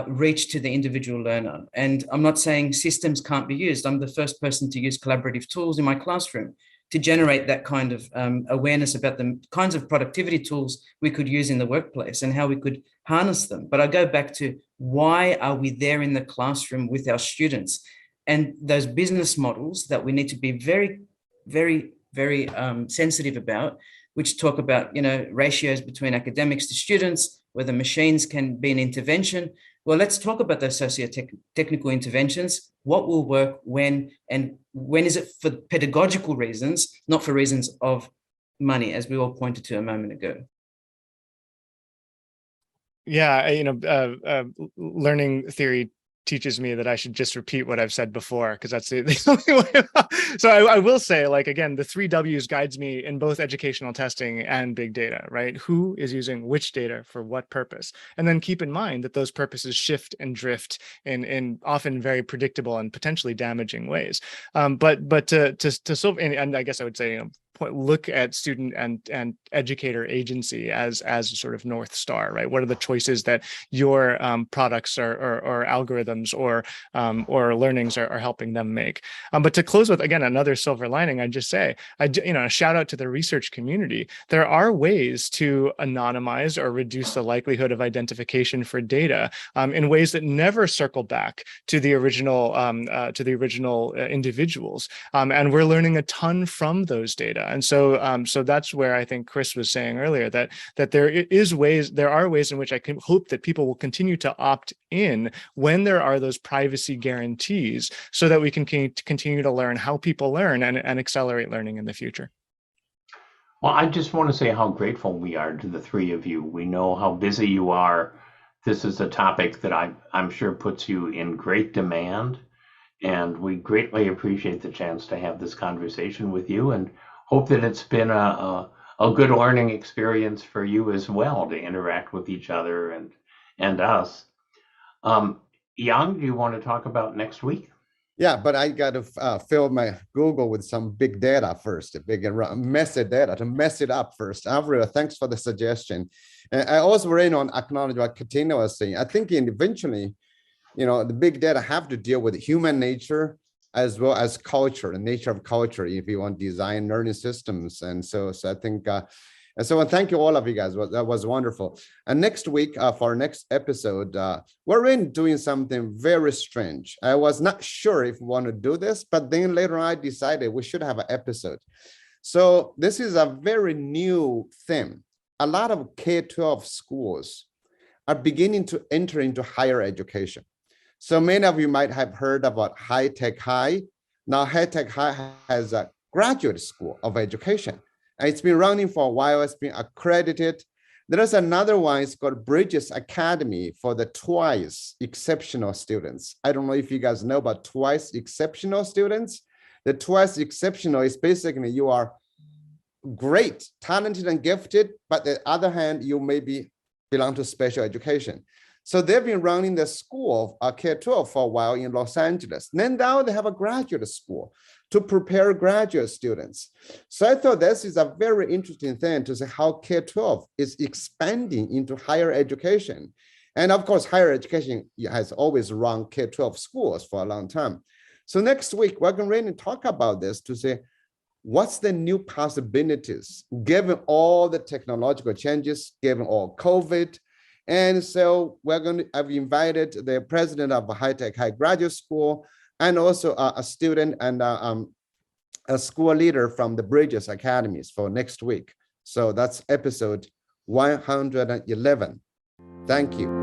reach to the individual learner. And I'm not saying systems can't be used. I'm the first person to use collaborative tools in my classroom to generate that kind of awareness about the kinds of productivity tools we could use in the workplace and how we could harness them. But I go back to why are we there in the classroom with our students? And those business models that we need to be very, very, very sensitive about, which talk about, ratios between academics to students, whether machines can be an intervention. Well, let's talk about those socio-technical interventions. What will work when, and when is it for pedagogical reasons, not for reasons of money, as we all pointed to a moment ago. Yeah, learning theory teaches me that I should just repeat what I've said before, because that's the only way. So I will say, like, again, the 3 W's guides me in both educational testing and big data, right? Who is using which data for what purpose? And then keep in mind that those purposes shift and drift in often very predictable and potentially damaging ways. But to solve, and I guess I would say, look at student and educator agency as a sort of North Star, right? What are the choices that your products or algorithms or learnings are helping them make? But to close with, again, another silver lining, I'd just say, a shout out to the research community. There are ways to anonymize or reduce the likelihood of identification for data in ways that never circle back to the original individuals. And we're learning a ton from those data. And so that's where I think Chris was saying earlier that there are ways in which I can hope that people will continue to opt in when there are those privacy guarantees, so that we can continue to learn how people learn and accelerate learning in the future. Well, I just want to say how grateful we are to the 3 of you. We know how busy you are. This is a topic that I'm sure puts you in great demand, and we greatly appreciate the chance to have this conversation with you, and hope that it's been a good learning experience for you as well to interact with each other and us. Yang, do you want to talk about next week? Yeah, but I got to fill my Google with some big data first, big messy data to mess it up first. Avriel, thanks for the suggestion. And I also really want to acknowledge what Katina was saying. I think eventually, the big data have to deal with human nature as well as culture, the nature of culture, if you want design learning systems. And so I think, and so thank you all of you guys. That was wonderful. And next week, for our next episode, we're in doing something very strange. I was not sure if we want to do this, but then later on I decided we should have an episode. So this is a very new thing. A lot of K-12 schools are beginning to enter into higher education. So many of you might have heard about High Tech High. Now High Tech High has a graduate school of education. And it's been running for a while, it's been accredited. There's another one, it's called Bridges Academy for the twice exceptional students. I don't know if you guys know about twice exceptional students. The twice exceptional is basically you are great, talented and gifted, but on the other hand, you maybe belong to special education. So they've been running the school of K-12 for a while in Los Angeles. Then now they have a graduate school to prepare graduate students. So I thought this is a very interesting thing to see how K-12 is expanding into higher education. And of course, higher education has always run K-12 schools for a long time. So next week, we're going to really talk about this to say, what's the new possibilities given all the technological changes, given all COVID? And so I've invited the president of High Tech High Graduate School and also a student and a school leader from the Bridges Academies for next week. So that's episode 111. Thank you.